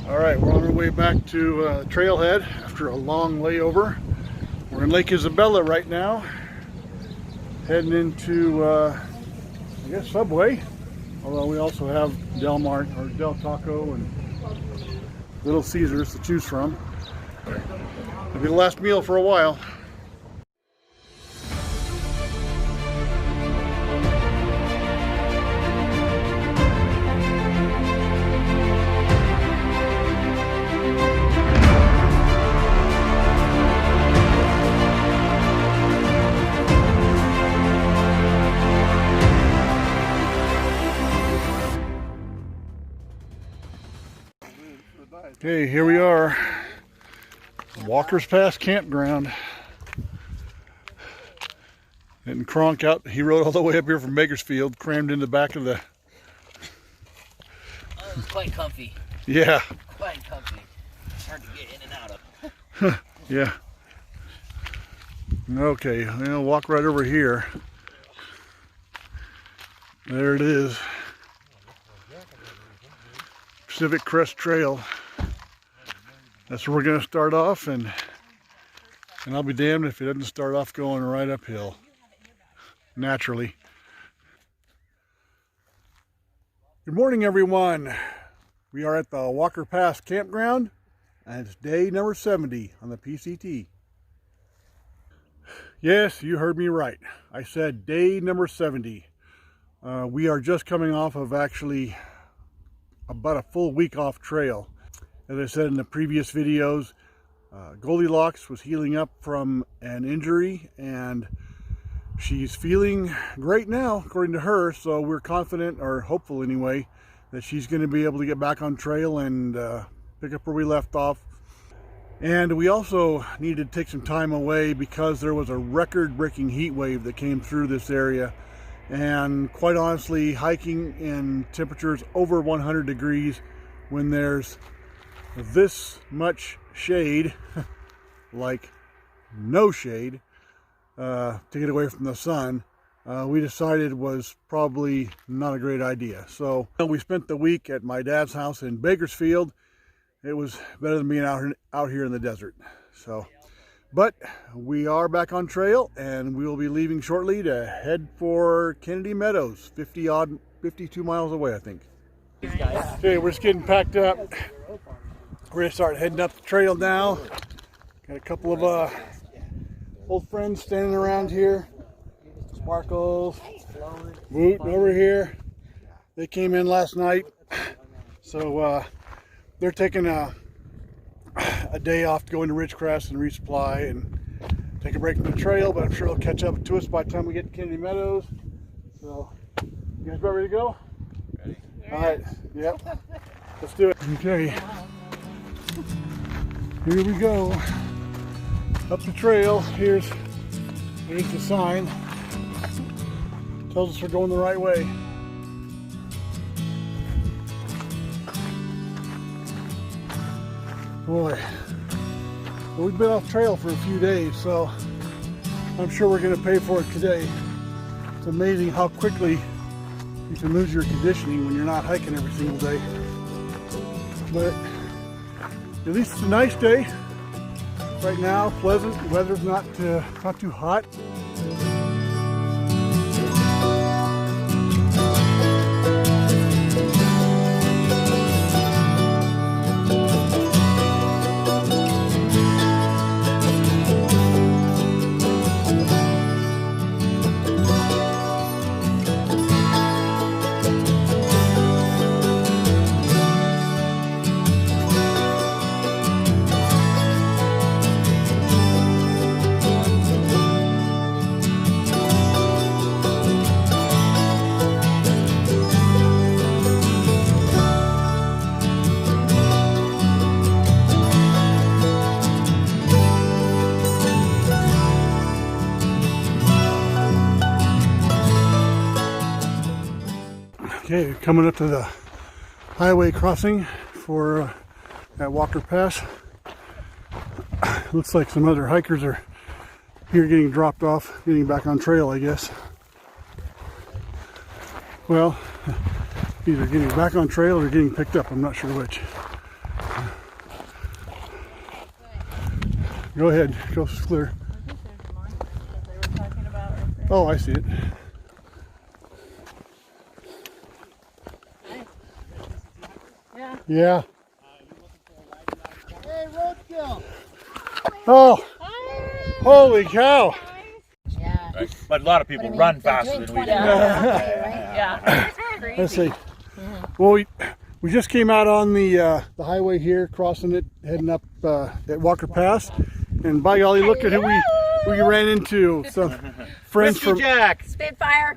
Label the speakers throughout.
Speaker 1: All right, we're on our way back to Trailhead after a long layover. We're in Lake Isabella right now, heading into, I guess, Subway. Although we also have Del Mart or Del Taco and Little Caesars to choose from. It'll be the last meal for a while. Okay, here we are, Walker's Pass Campground. And Kronk out, he rode all the way up here from Bakersfield, crammed in the back of the...
Speaker 2: Oh, it's quite comfy.
Speaker 1: Yeah.
Speaker 2: Quite comfy. Hard to get in and out of.
Speaker 1: Yeah. Okay, I'll walk right over here. There it is. Pacific Crest Trail. That's where we're going to start off, and I'll be damned if it doesn't start off going right uphill, naturally. Good morning, everyone. We are at the Walker Pass Campground, and it's day number 70 on the PCT. Yes, you heard me right. I said day number 70. We are just coming off of actually about a full week off trail. As I said in the previous videos, Goldilocks was healing up from an injury and she's feeling great now, according to her. So we're confident, or hopeful anyway, that she's going to be able to get back on trail and pick up where we left off. And we also needed to take some time away because there was a record-breaking heat wave that came through this area. And quite honestly, hiking in temperatures over 100 degrees when there's this much shade, like no shade, to get away from the sun, we decided was probably not a great idea. So we spent the week at my dad's house in Bakersfield. It was better than being out here in the desert. So, but we are back on trail, and we will be leaving shortly to head for Kennedy Meadows, 52 miles away, I think. Okay, we're just getting packed up. We're going to start heading up the trail now. Got a couple of old friends standing around here. Sparkles, Woot over here. They came in last night. So they're taking a day off to go into Ridgecrest and resupply and take a break from the trail, but I'm sure they'll catch up to us by the time we get to Kennedy Meadows. So, you guys about ready to go? Ready. All right, yep. Let's do it. Okay. Here we go, up the trail. There's the sign. Tells us we're going the right way. Boy, well, we've been off trail for a few days, so I'm sure we're going to pay for it today. It's amazing how quickly you can lose your conditioning when you're not hiking every single day. But at least it's a nice day right now, pleasant. The weather's not too hot. Okay, coming up to the highway crossing for at Walker Pass. Looks like some other hikers are here getting dropped off, getting back on trail, I guess. Well, either getting back on trail or getting picked up, I'm not sure which. Go ahead. Coast is clear.
Speaker 3: I think there's a monument that they were talking about right there.
Speaker 1: Oh, I see it.
Speaker 3: Yeah.
Speaker 1: Yeah.
Speaker 2: Hey, roadkill!
Speaker 1: Oh, holy cow.
Speaker 3: Yeah.
Speaker 2: Right. But a lot of people run faster than we do.
Speaker 3: Yeah.
Speaker 1: Let's see. Well, we just came out on the highway here, crossing it, heading up at Walker Pass, and by golly, look at who we ran into. Some friends
Speaker 2: Whiskey
Speaker 1: from
Speaker 2: Jack!
Speaker 3: Spitfire.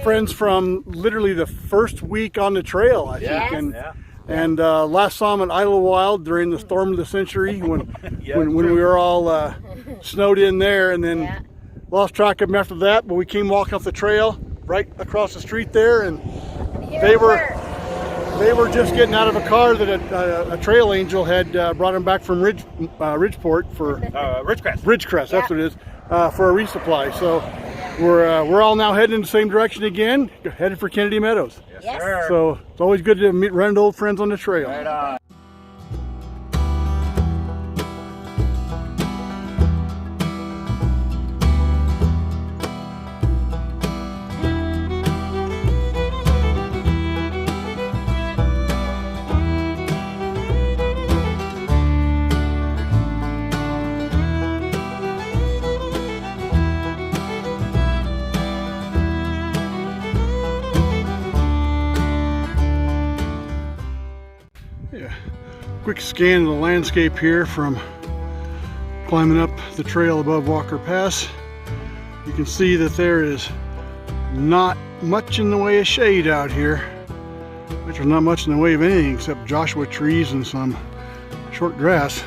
Speaker 1: friends from literally the first week on the trail, I think.
Speaker 3: Yes.
Speaker 1: And,
Speaker 2: Yeah.
Speaker 1: and last saw him at Idlewild during the storm of the century when when we were all snowed in there, and then
Speaker 3: Yeah.
Speaker 1: lost track of them after that. But we came walking off the trail right across the street there, and they were just getting out of a car that a trail angel had brought them back from Ridgeport for
Speaker 2: Ridgecrest.
Speaker 1: that's what it is, for a resupply. So we're all now heading in the same direction again, headed for Kennedy Meadows.
Speaker 2: Yes, sir.
Speaker 1: So it's always good to run into old friends on the trail.
Speaker 2: Right on.
Speaker 1: Yeah, quick scan of the landscape here from climbing up the trail above Walker Pass. You can see that there is not much in the way of shade out here. Which there's not much in the way of anything except Joshua trees and some short grass.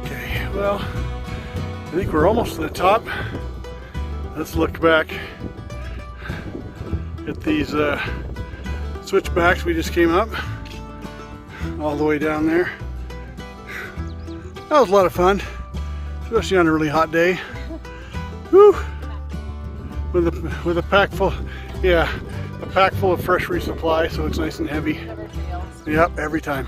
Speaker 1: Okay, well, I think we're almost to the top. Let's look back at these switchbacks we just came up. All the way down there. That was a lot of fun, especially on a really hot day. Whew. With a pack full, yeah, a pack full of fresh resupply, so it's nice and heavy.
Speaker 3: Never fails.
Speaker 1: Yep, every time.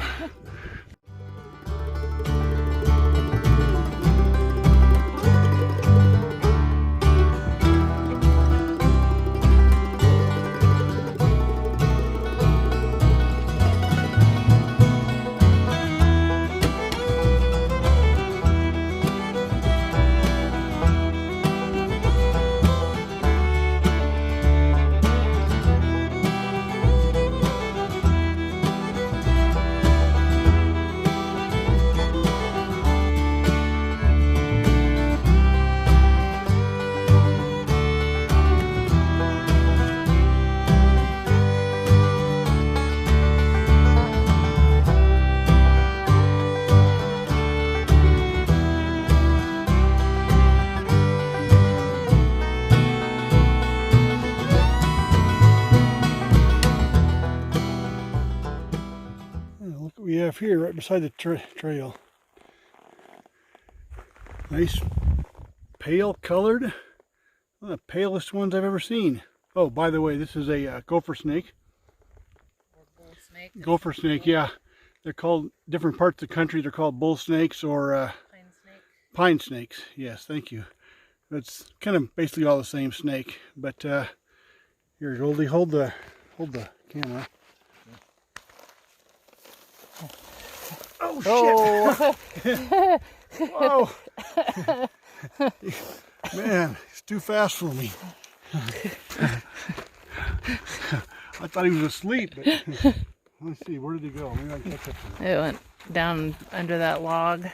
Speaker 1: Look what we have here right beside the trail. Nice pale colored, one of the palest ones I've ever seen. Oh, by the way, this is a gopher snake.
Speaker 3: Bull snake.
Speaker 1: Gopher snake, yeah. They're called, different parts of the country, they're called bull snakes or
Speaker 3: Pine snake.
Speaker 1: pine snakes. Yes, thank you. It's kind of basically all the same snake. But here, Goldie, hold the camera. Oh shit! Whoa! Man, he's too fast for me. I thought he was asleep, but let's see, where did he go? Maybe I can catch up to him.
Speaker 3: It went down under that log.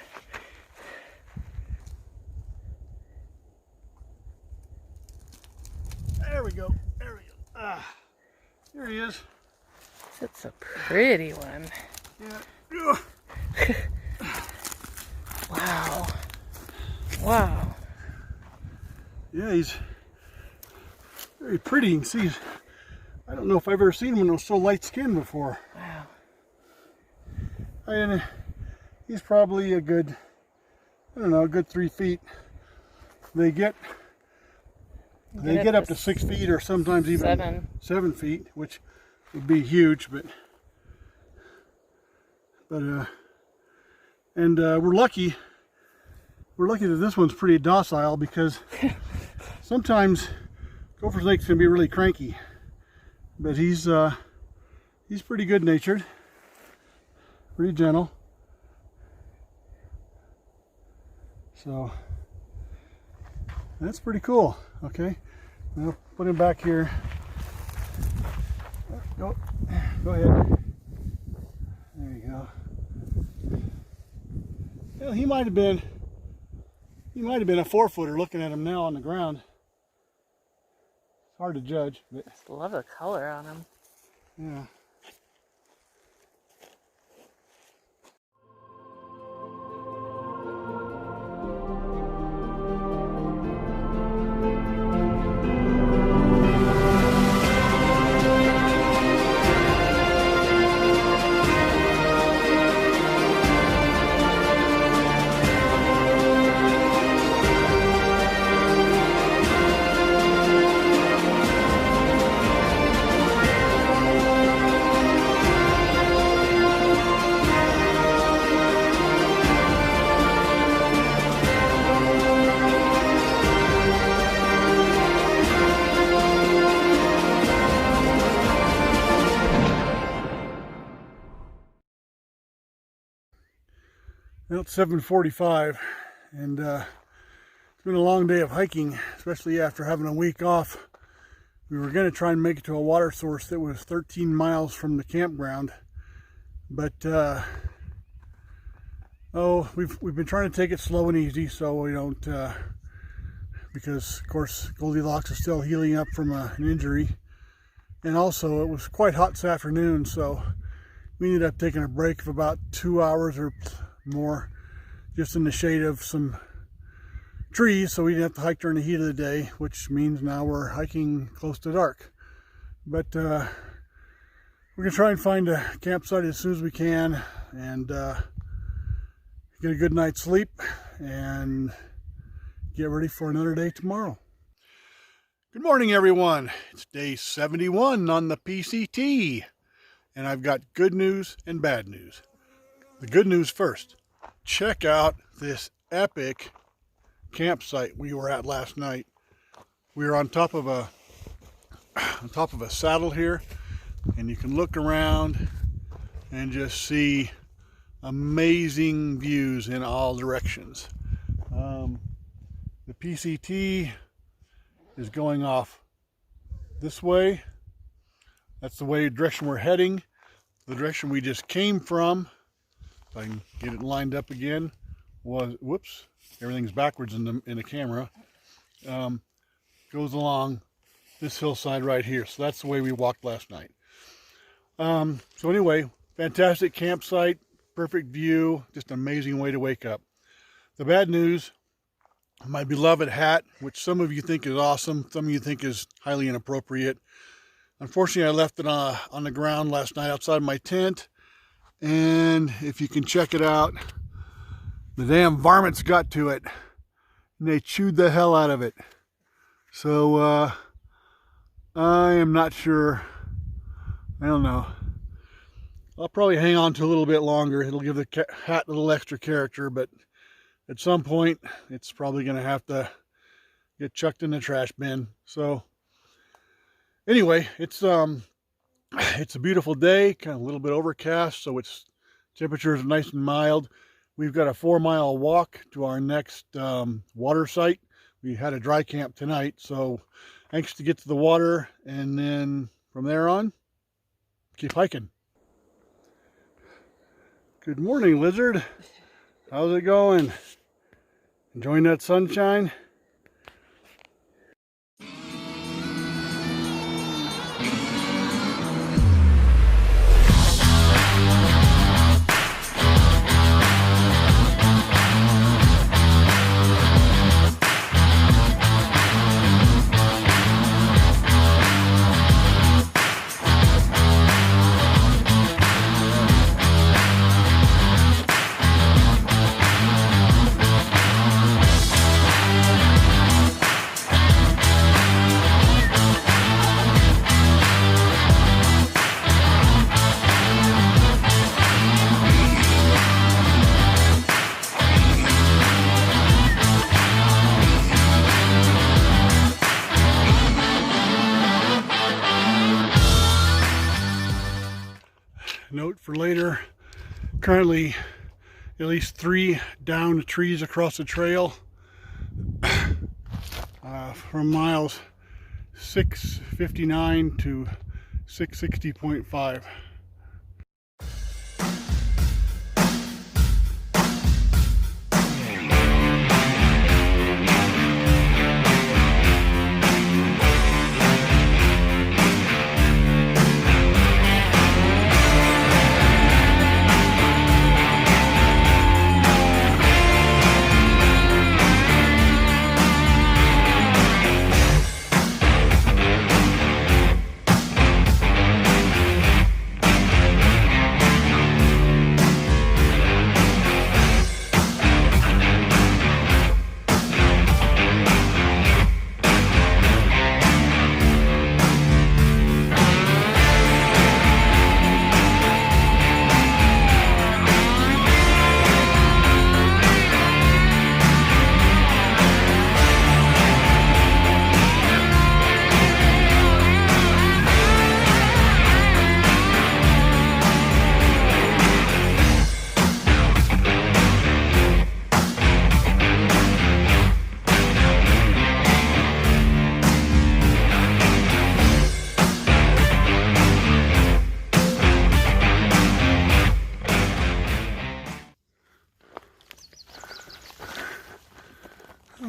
Speaker 1: There we go. There we go. Ah, here he is.
Speaker 3: It's a pretty one.
Speaker 1: Yeah.
Speaker 3: Wow. Wow.
Speaker 1: Yeah, he's very pretty. You can see, I don't know if I've ever seen him when he was so light skinned before.
Speaker 3: Wow.
Speaker 1: And he's probably a good, I don't know, a good 3 feet. They get up to 6 feet or sometimes even 7 feet, which would be huge, but we're lucky we're lucky that this one's pretty docile, because sometimes gopher snakes can be really cranky. But he's pretty good natured, pretty gentle. So that's pretty cool. Okay, I'll put him back here. Go ahead. There you go. Well, he might have been a 4-footer looking at him now on the ground. It's hard to judge, but
Speaker 3: Just love the color on him.
Speaker 1: yeah. Well, it's 7:45, and it's been a long day of hiking, especially after having a week off. We were going to try and make it to a water source that was 13 miles from the campground, but we've been trying to take it slow and easy, so we don't, because of course Goldilocks is still healing up from an injury, and also it was quite hot this afternoon, so we ended up taking a break of about 2 hours or more, just in the shade of some trees, so we didn't have to hike during the heat of the day, which means now we're hiking close to dark. But we're gonna try and find a campsite as soon as we can, and get a good night's sleep and get ready for another day tomorrow. Good morning, everyone. It's day 71 on the PCT, and I've got good news and bad news. The good news first. Check out this epic campsite we were at last night. We were on top of a saddle here, and you can look around and just see amazing views in all directions. The PCT is going off this way. That's the direction we're heading. The direction we just came from, if I can get it lined up again, was, whoops, everything's backwards in the camera, goes along this hillside right here. So that's the way we walked last night. So anyway, fantastic campsite, perfect view, just an amazing way to wake up. The bad news, my beloved hat, which some of you think is awesome, some of you think is highly inappropriate. Unfortunately, I left it on the ground last night outside my tent, and if you can check it out, the damn varmints got to it, and they chewed the hell out of it. So I am not sure. I don't know. I'll probably hang on to a little bit longer. It'll give the hat a little extra character, but at some point, it's probably going to have to get chucked in the trash bin. So anyway, it's a beautiful day, kind of a little bit overcast, so temperatures are nice and mild. We've got a 4-mile walk to our next water site. We had a dry camp tonight, so anxious to get to the water, and then from there on, keep hiking. Good morning, lizard. How's it going? Enjoying that sunshine? note for later. Currently at least 3 downed trees across the trail from miles 659 to 660.5.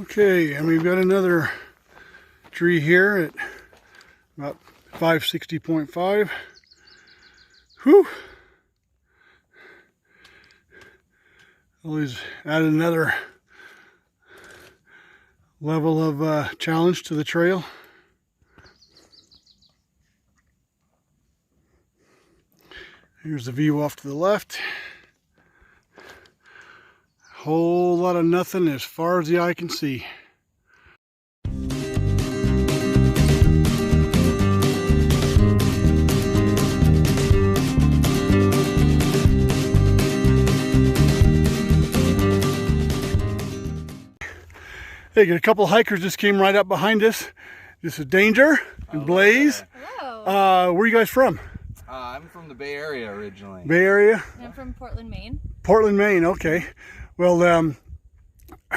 Speaker 1: Okay, and we've got another tree here at about 560.5. Whew! Always added another level of challenge to the trail. Here's the view off to the left. Whole lot of nothing as far as the eye can see. Hey, got a couple of hikers just came right up behind us. This is Danger and Blaze.
Speaker 3: Hello.
Speaker 1: Where are you guys from?
Speaker 2: I'm from the Bay Area originally.
Speaker 1: Bay Area?
Speaker 3: I'm from Portland, Maine.
Speaker 1: Portland, Maine, okay. Well,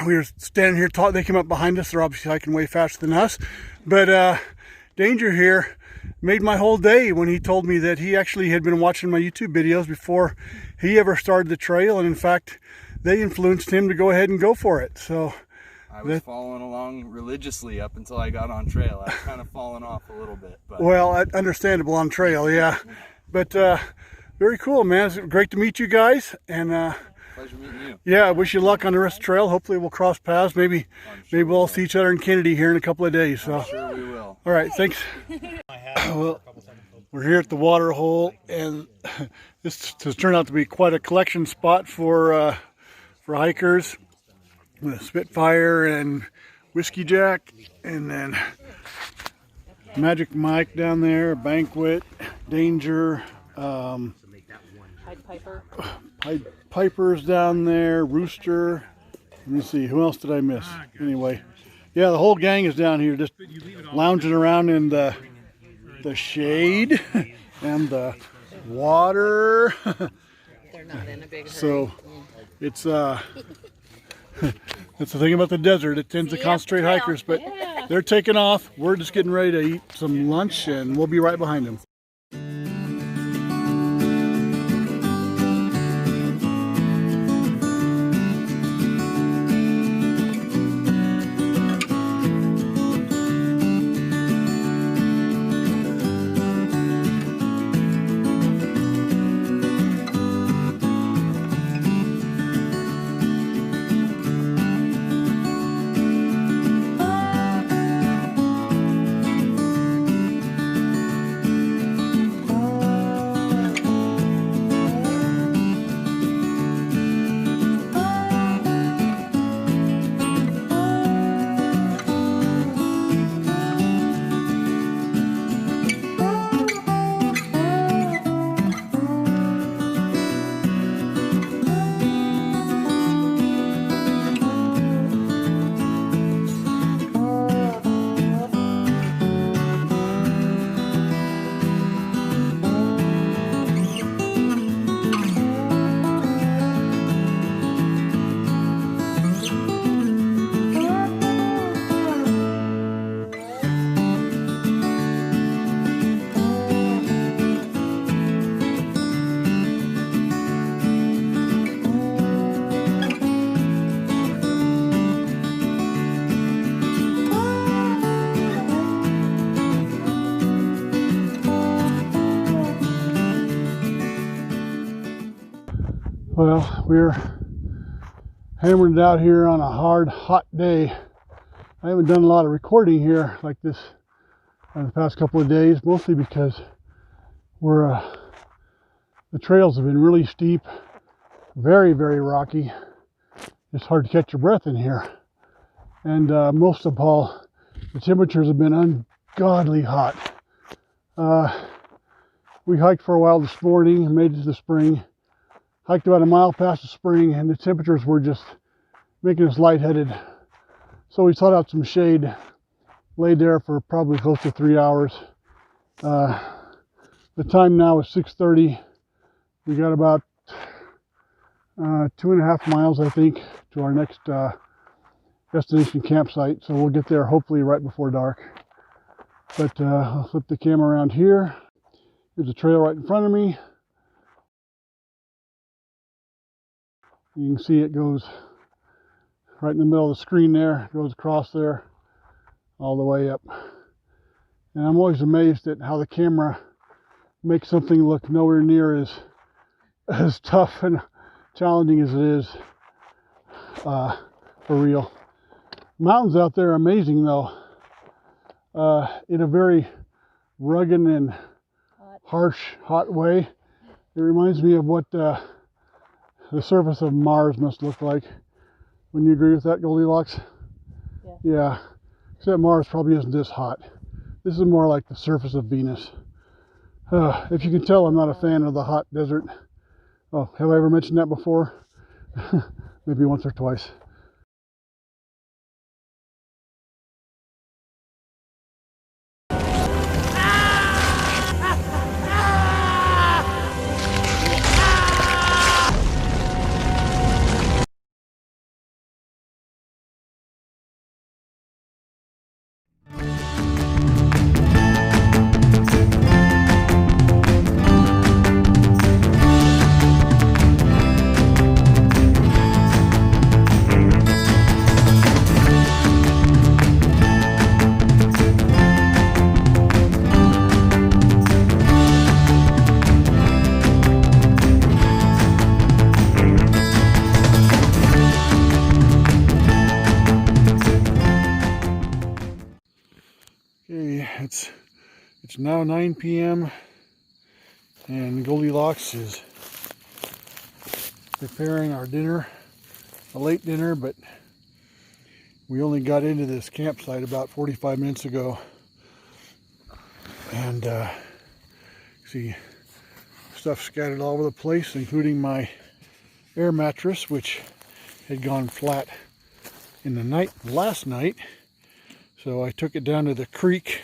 Speaker 1: we were standing here, they came up behind us. They're obviously hiking way faster than us. But Danger here made my whole day when he told me that he actually had been watching my YouTube videos before he ever started the trail. And in fact, they influenced him to go ahead and go for it. So
Speaker 2: I was following along religiously up until I got on trail. I've kind of fallen off a little bit. But.
Speaker 1: Well, understandable on trail, yeah. But very cool, man. It's great to meet you guys. And
Speaker 2: pleasure meeting you.
Speaker 1: yeah, I wish you luck on the rest of the trail. Hopefully we'll cross paths. Maybe we'll see each other in Kennedy here in a couple of days. So.
Speaker 2: I'm sure we will.
Speaker 1: All right, thanks. Well, we're here at the water hole, and this has turned out to be quite a collection spot for hikers. With a Spitfire and Whiskey Jack, and then Magic Mike down there, Banquet, Danger, Pied Piper's down there, Rooster. Let me see, who else did I miss? Anyway, yeah, the whole gang is down here just lounging around in the shade and the water.
Speaker 3: They're not in a big hurry.
Speaker 1: So it's that's the thing about the desert. It tends to concentrate hikers, but they're taking off. We're just getting ready to eat some lunch, and we'll be right behind them. Well, we're hammering it out here on a hard, hot day. I haven't done a lot of recording here like this in the past couple of days, mostly because the trails have been really steep, very, very rocky. It's hard to catch your breath in here. And most of all, the temperatures have been ungodly hot. We hiked for a while this morning and made it to the spring. Hiked about a mile past the spring, and the temperatures were just making us lightheaded. So we sought out some shade, laid there for probably close to 3 hours. The time now is 6:30. We got about 2.5 miles, I think, to our next destination campsite. So we'll get there hopefully right before dark. But I'll flip the camera around here. There's a trail right in front of me. You can see it goes right in the middle of the screen there, goes across there, all the way up. And I'm always amazed at how the camera makes something look nowhere near as tough and challenging as it is for real. Mountains out there are amazing though, in a very rugged and harsh, hot way. It reminds me of what the surface of Mars must look like. Wouldn't you agree with that, Goldilocks?
Speaker 3: Yeah.
Speaker 1: Yeah. Except Mars probably isn't this hot. This is more like the surface of Venus. If you can tell, I'm not a fan of the hot desert. Oh, have I ever mentioned that before? Maybe once or twice. Okay, it's now 9 p.m. and Goldilocks is preparing our dinner, a late dinner, but we only got into this campsite about 45 minutes ago. And see stuff scattered all over the place, including my air mattress, which had gone flat in the last night. So I took it down to the creek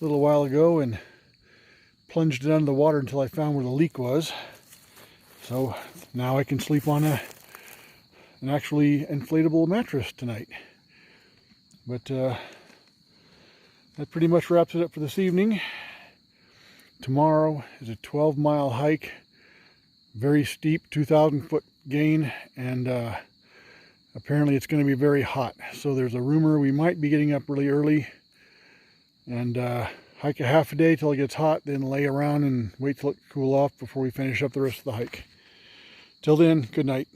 Speaker 1: a little while ago and plunged it under the water until I found where the leak was. So now I can sleep on an actually inflatable mattress tonight. But that pretty much wraps it up for this evening. Tomorrow is a 12-mile hike, very steep, 2,000-foot gain, and apparently it's going to be very hot. So there's a rumor we might be getting up really early and hike a half a day till it gets hot, then lay around and wait till it cool off before we finish up the rest of the hike. Till then, good night.